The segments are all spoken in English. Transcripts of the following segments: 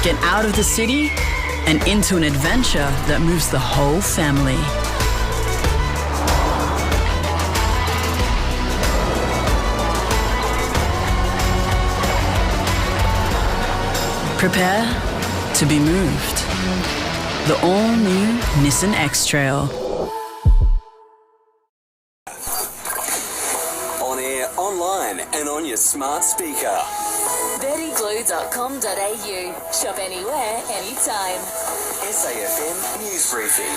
Get out of the city and into an adventure that moves the whole family. Prepare to be moved. The all-new Nissan X-Trail. On air, online and on your smart speaker. vertiglue.com.au. Shop anywhere, anytime. SAFM News Briefing.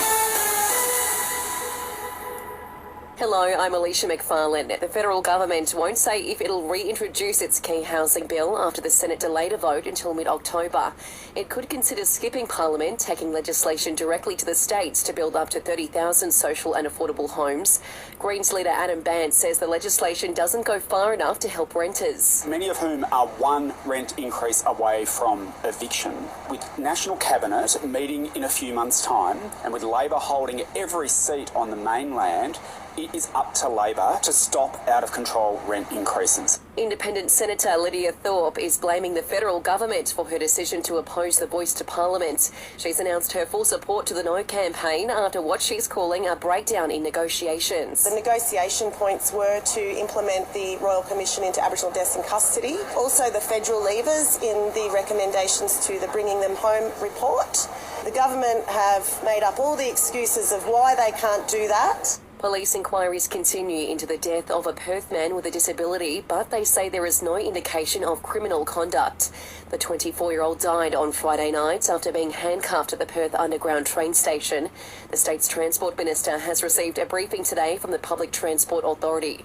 Hello, I'm Alicia McFarland. The federal government won't say if it'll reintroduce its key housing bill after the Senate delayed a vote until mid-October. It could consider skipping Parliament, taking legislation directly to the states to build up to 30,000 social and affordable homes. Greens leader Adam Bandt says the legislation doesn't go far enough to help renters. Many of whom are one rent increase away from eviction. With National Cabinet meeting in a few months' time and with Labor holding every seat on the mainland, it is up to Labor to stop out-of-control rent increases. Independent Senator Lydia Thorpe is blaming the federal government for her decision to oppose the voice to Parliament. She's announced her full support to the No campaign after what she's calling a breakdown in negotiations. The negotiation points were to implement the Royal Commission into Aboriginal deaths in custody, also the federal levers in the recommendations to the Bringing Them Home report. The government have made up all the excuses of why they can't do that. Police inquiries continue into the death of a Perth man with a disability, but they say there is no indication of criminal conduct. The 24-year-old died on Friday night after being handcuffed at the Perth Underground train station. The state's Transport Minister has received a briefing today from the Public Transport Authority.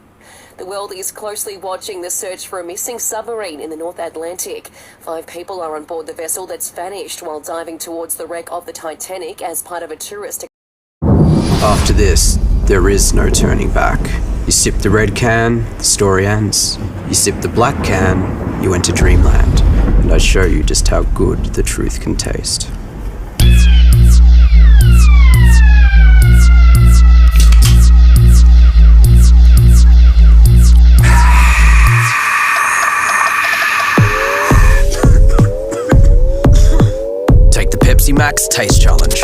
The world is closely watching the search for a missing submarine in the North Atlantic. 5 people are on board the vessel that's vanished while diving towards the wreck of the Titanic as part of a tourist. After this, there is no turning back. You sip the red can, the story ends. You sip the black can, you enter dreamland. And I show you just how good the truth can taste. Take the Pepsi Max Taste Challenge.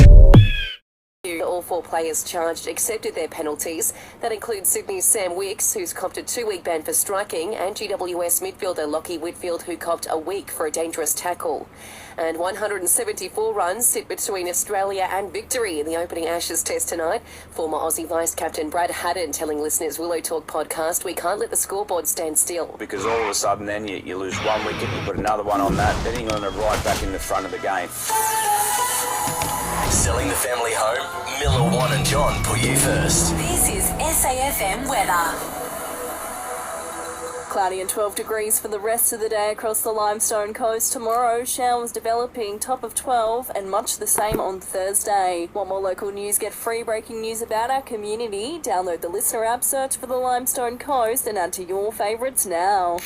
All 4 players charged accepted their penalties. That includes Sydney's Sam Wicks, who's copped a 2-week ban for striking, and GWS midfielder Lockie Whitfield, who copped a week for a dangerous tackle. And 174 runs sit between Australia and victory in the opening Ashes test tonight. Former Aussie vice-captain Brad Haddon telling listeners Willow Talk podcast, we can't let the scoreboard stand still. Because all of a sudden then you lose one wicket, you put another one on that, then England are right back in the front of the game. Selling the family home? Miller, Juan and John put you first. This is SAFM weather. Cloudy and 12 degrees for the rest of the day across the Limestone coast. Tomorrow, showers developing, top of 12, and much the same on Thursday. Want more local news? Get free breaking news about our community. Download the Listener app, search for the Limestone coast, and add to your favourites now.